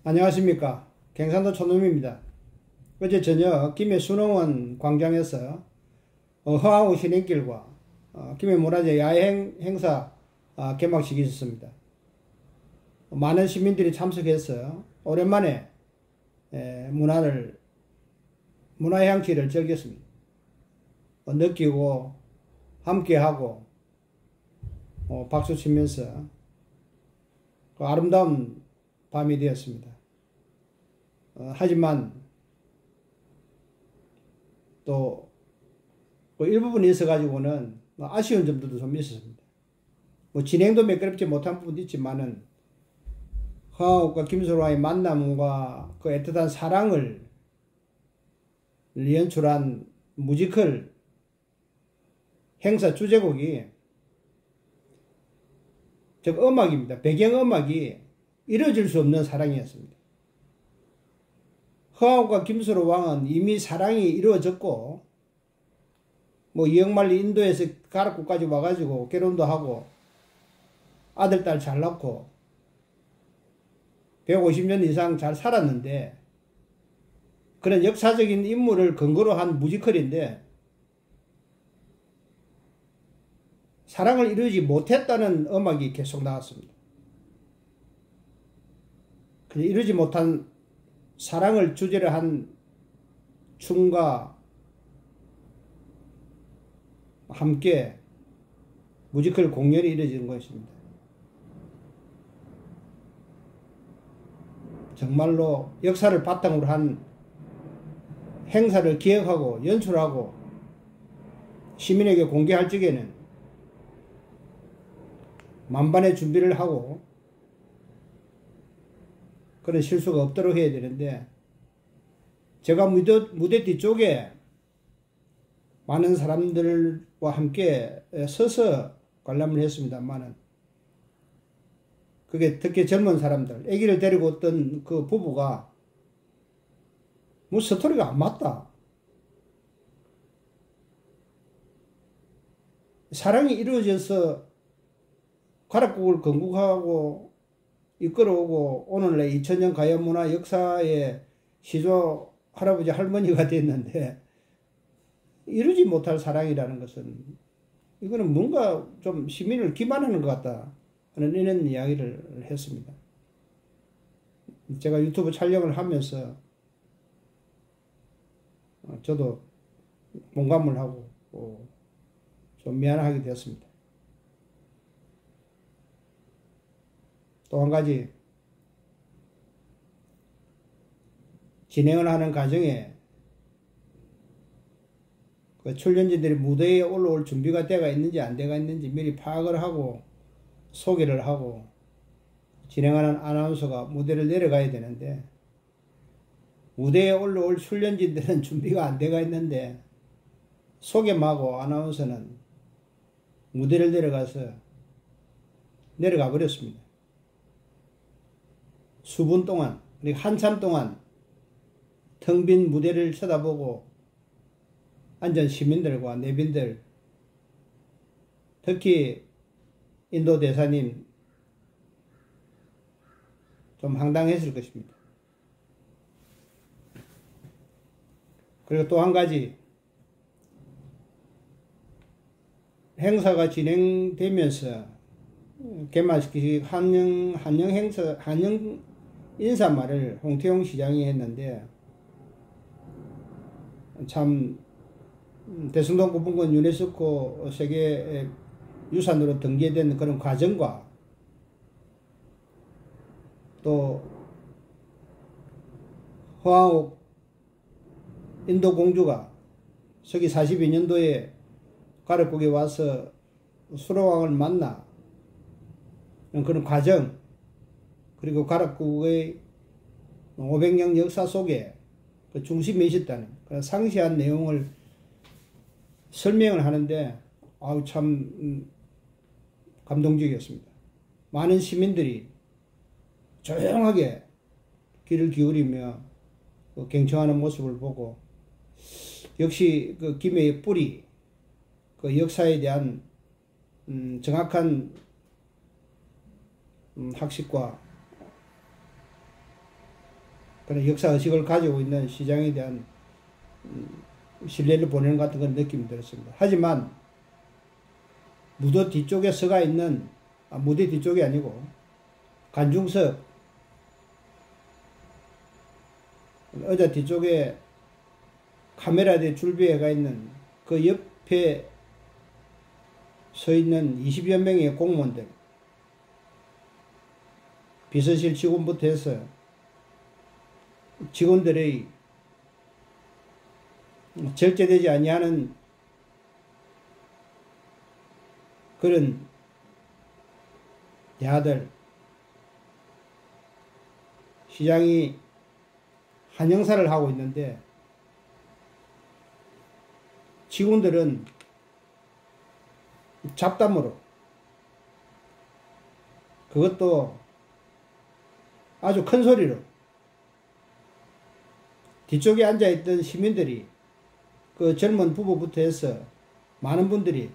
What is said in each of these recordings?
안녕하십니까. 경상도 촌놈입니다. 어제 저녁 김해 순흥원 광장에서 허하우 신행길과 김해 문화재 야외 행사 개막식이 있었습니다. 많은 시민들이 참석해서 오랜만에 문화의 향취를 즐겼습니다. 느끼고 함께하고 박수 치면서 아름다운 밤이 되었습니다. 하지만 또 일부분이 있어가지고는 아쉬운 점들도 좀 있었습니다. 진행도 매끄럽지 못한 부분도 있지만은 허하욱과 김소라의 만남과 그 애틋한 사랑을 연출한 뮤지컬 행사 주제곡이 즉 음악입니다. 배경음악이 이뤄질 수 없는 사랑이었습니다. 허하욱과 김수로 왕은 이미 사랑이 이루어졌고 이영만리 인도에서 가락구까지 와가지고 결혼도 하고 아들 딸 잘 낳고 150년 이상 잘 살았는데 그런 역사적인 인물을 근거로 한 뮤지컬인데 사랑을 이루지 못했다는 음악이 계속 나왔습니다. 이루지 못한 사랑을 주제로 한 춤과 함께 뮤지컬 공연이 이루어지는 것입니다. 정말로 역사를 바탕으로 한 행사를 기획하고 연출하고 시민에게 공개할 적에는 만반의 준비를 하고 그런 실수가 없도록 해야 되는데 제가 무대 뒤쪽에 많은 사람들과 함께 서서 관람을 했습니다만은 그게 특히 젊은 사람들, 아기를 데리고 왔던 그 부부가 스토리가 안 맞다. 사랑이 이루어져서 가락국을 건국하고 이끌어오고 오늘날 2000년 가요문화 역사의 시조 할아버지 할머니가 됐는데 이루지 못할 사랑이라는 것은 이거는 뭔가 좀 시민을 기만하는 것 같다 하는 이런 이야기를 했습니다. 제가 유튜브 촬영을 하면서 저도 공감을 하고 좀 미안하게 되었습니다. 또 한 가지 진행을 하는 과정에 그 출연진들이 무대에 올라올 준비가 돼가 있는지 안 돼가 있는지 미리 파악을 하고 소개를 하고 진행하는 아나운서가 무대를 내려가야 되는데 무대에 올라올 출연진들은 준비가 안 돼가 있는데 소개하고 아나운서는 무대를 내려가 버렸습니다. 수분 동안, 한참 동안 텅 빈 무대를 쳐다보고 앉은 시민들과 내빈들, 특히 인도 대사님 좀 황당했을 것입니다. 그리고 또 한 가지 행사가 진행되면서 개막식 한영 인사말을 홍태용 시장이 했는데 참 대승동 구분권 유네스코 세계 유산으로 등재된 그런 과정과 또 허하욱 인도 공주가 서기 42년도에 가락국에 와서 수로왕을 만나 그런 과정 그리고 가락국의 500년 역사 속에 그 중심에 있었다는 그런 상세한 내용을 설명을 하는데 참 감동적이었습니다. 많은 시민들이 조용하게 귀를 기울이며 경청하는 모습을 보고 역시 그 김해의 뿌리 그 역사에 대한 정확한 학식과 그런 역사의식을 가지고 있는 시장에 대한 신뢰를 보내는 것 같은 그런 느낌이 들었습니다. 하지만 무대 뒤쪽에 서가 있는, 무대 뒤쪽이 아니고 관중석 의자 뒤쪽에 카메라에 줄비에 가 있는 그 옆에 서 있는 20여 명의 공무원들, 비서실 직원부터 해서 직원들의 절제되지 아니하는 그런 대화들, 시장이 한영사를 하고 있는데 직원들은 잡담으로, 그것도 아주 큰 소리로 뒤쪽에 앉아있던 시민들이, 그 젊은 부부부터 해서 많은 분들이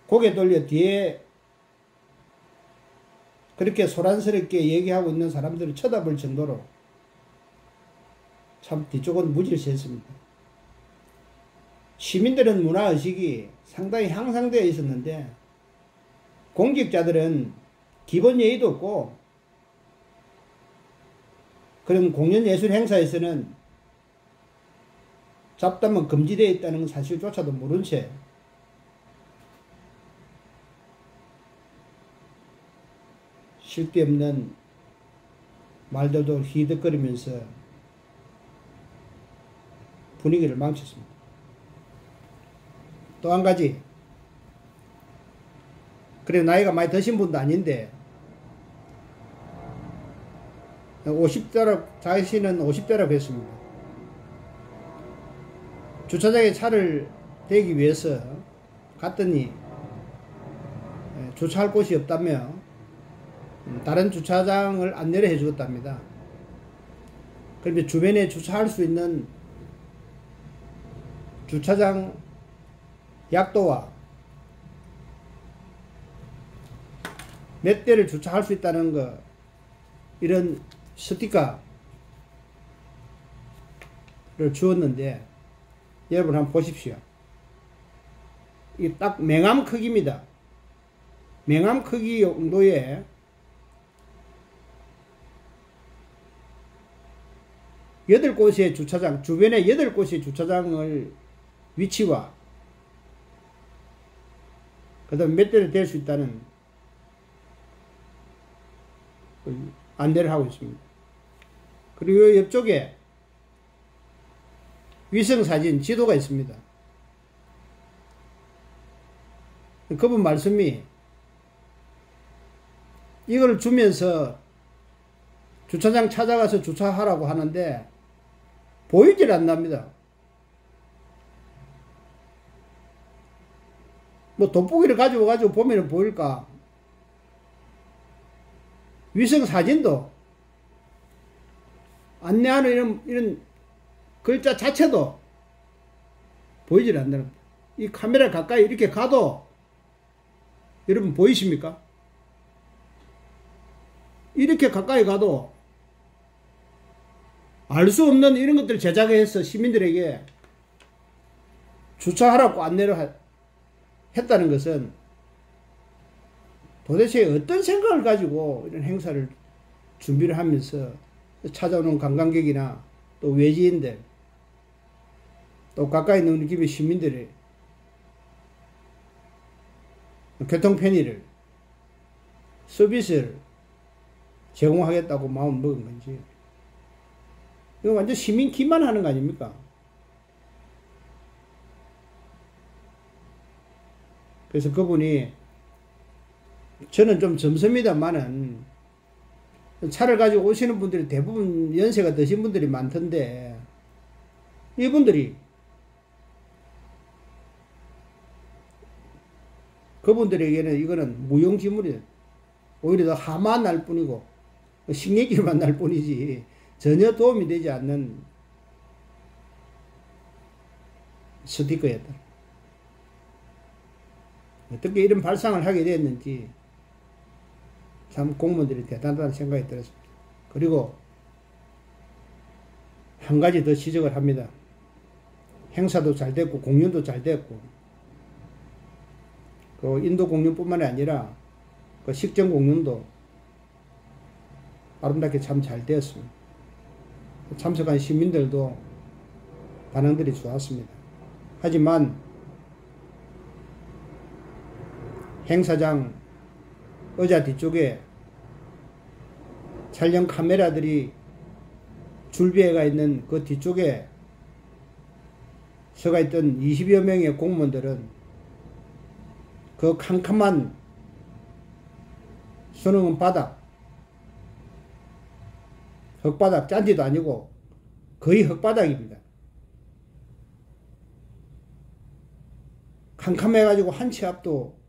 고개 돌려 뒤에 그렇게 소란스럽게 얘기하고 있는 사람들을 쳐다볼 정도로 참 뒤쪽은 무질서했습니다. 시민들은 문화의식이 상당히 향상되어 있었는데 공직자들은 기본 예의도 없고 그런 공연예술 행사에서는 잡담은 금지되어 있다는 사실조차도 모른 채 쓸데없는 말들도 히득거리면서 분위기를 망쳤습니다. 또 한 가지, 그래 나이가 많이 드신 분도 아닌데 50대라고, 자신은 50대라고 했습니다. 주차장에 차를 대기 위해서 갔더니 주차할 곳이 없다며 다른 주차장을 안내를 해주었답니다. 그러면 주변에 주차할 수 있는 주차장 약도와 몇 대를 주차할 수 있다는 거, 이런 스티커를 주었는데 여러분 한번 보십시오. 이 딱 명함 크기입니다. 명함 크기 정도의 여덟 곳의 주차장, 주변에 8곳의 주차장을 위치와 그 다음에 몇 대를 댈 수 있다는 안내를 하고 있습니다. 그리고 옆쪽에 위성사진 지도가 있습니다. 그분 말씀이 이걸 주면서 주차장 찾아가서 주차하라고 하는데 보이질 않답니다. 뭐 돋보기를 가지고 보면 보일까? 위성 사진도 안내하는 이런 글자 자체도 보이질 않는다. 이 카메라 가까이 이렇게 가도 여러분 보이십니까? 이렇게 가까이 가도 알 수 없는 이런 것들을 제작해서 시민들에게 주차하라고 안내를 했다는 것은 도대체 어떤 생각을 가지고 이런 행사를 준비를 하면서 찾아오는 관광객이나 또 외지인들, 또 가까이 있는 우리 시민들의 교통 편의를, 서비스를 제공하겠다고 마음 먹은 건지, 이거 완전 시민 기만하는 거 아닙니까? 그래서 그분이, 저는 좀 점섭니다만은 차를 가지고 오시는 분들이 대부분 연세가 드신 분들이 많던데 이분들이, 그분들에게는 이거는 무용지물이에요. 오히려 더 화만 날 뿐이고 식량기만 날 뿐이지 전혀 도움이 되지 않는 스티커였다. 어떻게 이런 발상을 하게 됐는지 참 공무원들이 대단하다는 생각이 들었습니다. 그리고 한 가지 더 지적을 합니다. 행사도 잘 됐고 공연도 잘 됐고 그 인도 공연뿐만 아니라 그 식전 공연도 아름답게 참 잘 되었습니다. 참석한 시민들도 반응들이 좋았습니다. 하지만 행사장 의자 뒤쪽에 촬영 카메라들이 줄비해가 있는 그 뒤쪽에 서가 있던 20여 명의 공무원들은 그 캄캄한 수능은 바닥, 흙바닥, 짠지도 아니고 거의 흙바닥입니다. 캄캄해가지고 한 치 앞도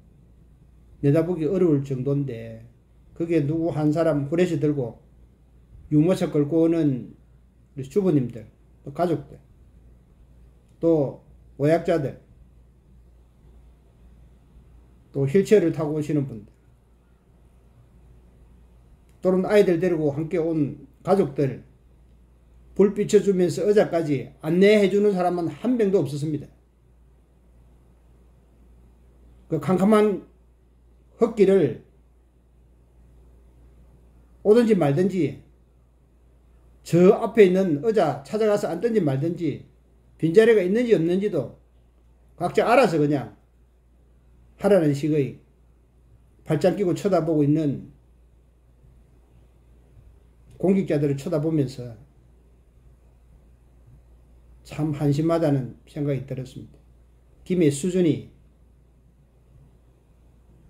내다보기 어려울 정도인데 거기에 누구 한 사람 후레쉬 들고 유모차 끌고 오는 우리 주부님들, 또 가족들, 또 오약자들, 또 휠체어를 타고 오시는 분들, 또는 아이들 데리고 함께 온 가족들 불 비춰주면서 의자까지 안내해주는 사람은 한 명도 없었습니다. 그 캄캄한 흙길을 오든지 말든지 저 앞에 있는 의자 찾아가서 앉든지 말든지 빈자리가 있는지 없는지도 각자 알아서 그냥 하라는 식의 발짱 끼고 쳐다보고 있는 공직자들을 쳐다보면서 참 한심하다는 생각이 들었습니다. 김해 수준이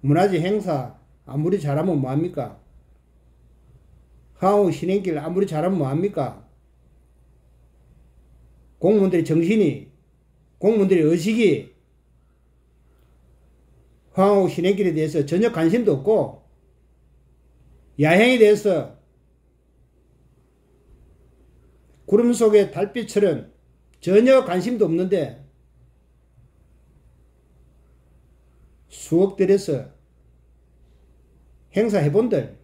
문화재 행사 아무리 잘하면 뭐합니까? 항우 신행길 아무리 잘하면 뭐합니까? 공무원들의 정신이, 공무원들의 의식이 항우 신행길에 대해서 전혀 관심도 없고 야행에 대해서 구름 속의 달빛처럼 전혀 관심도 없는데 수억 들여서 행사해본들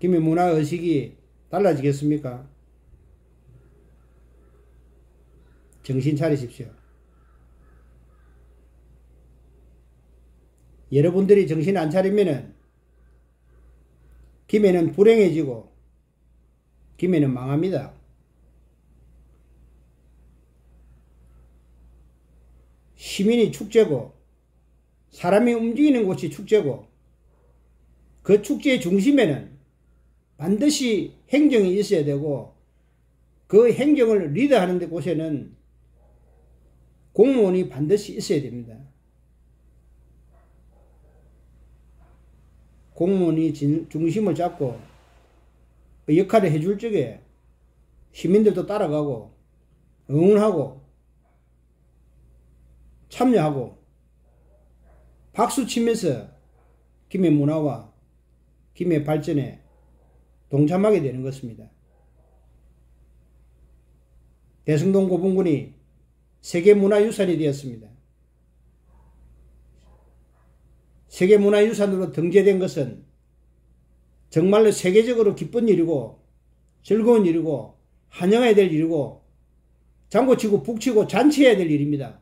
김해 문화의식이 달라지겠습니까? 정신 차리십시오. 여러분들이 정신 안 차리면은 김해는 불행해지고 김해는 망합니다. 시민이 축제고 사람이 움직이는 곳이 축제고 그 축제의 중심에는 반드시 행정이 있어야 되고 그 행정을 리드하는 곳에는 공무원이 반드시 있어야 됩니다. 공무원이 중심을 잡고 그 역할을 해줄 적에 시민들도 따라가고 응원하고 참여하고 박수 치면서 김해 문화와 김해 발전에 동참하게 되는 것입니다. 대성동 고분군이 세계문화유산이 되었습니다. 세계문화유산으로 등재된 것은 정말로 세계적으로 기쁜 일이고 즐거운 일이고 환영해야 될 일이고 장구치고 북치고 잔치해야 될 일입니다.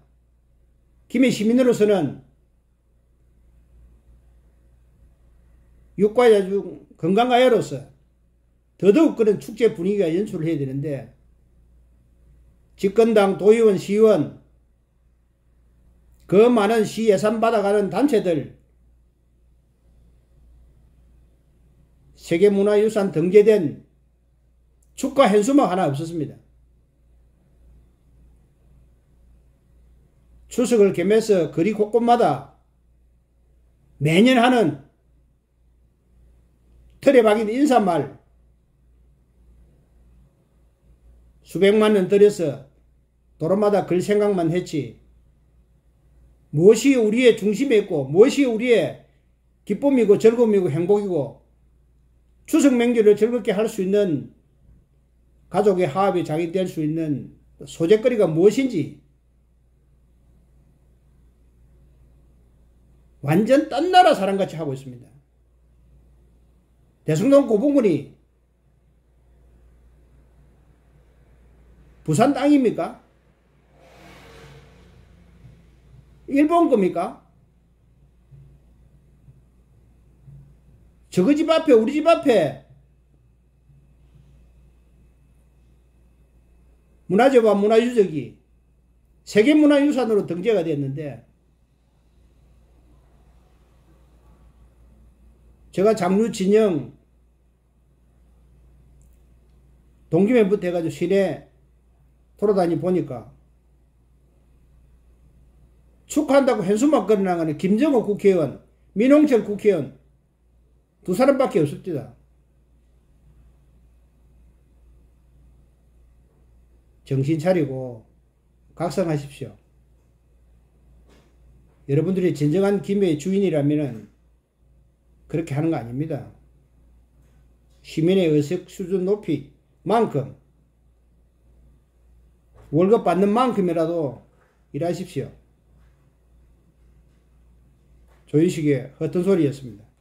김해 시민으로서는 육가야중 건강가야로서 더더욱 그런 축제 분위기가 연출을 해야 되는데 집권당, 도의원, 시의원 그 많은 시 예산 받아가는 단체들 세계문화유산 등재된 축가 현수막 하나 없었습니다. 추석을 겸해서 거리 곳곳마다 매년 하는 틀에 박인 인사말 수백만 원 들여서 도로마다 글 생각만 했지 무엇이 우리의 중심에 있고 무엇이 우리의 기쁨이고 즐거움이고 행복이고 추석 명절을 즐겁게 할 수 있는 가족의 화합이 장애될 수 있는 소재거리가 무엇인지 완전 딴 나라 사람같이 하고 있습니다. 대성동 고분군이 부산 땅입니까? 일본 겁니까? 저거 집 앞에, 우리 집 앞에 문화재와 문화유적이 세계문화유산으로 등재가 됐는데, 제가 장류 진영 동기면부터 해가지고 시내 돌아다니 보니까 축하한다고 현수막 걸어나가는 김정호 국회의원, 민홍철 국회의원 두 사람밖에 없습니다. 정신 차리고 각성하십시오. 여러분들이 진정한 김해의 주인이라면 그렇게 하는 거 아닙니다. 시민의 의식 수준 높이만큼 월급 받는 만큼이라도 일하십시오. 조인식의 허튼 소리였습니다.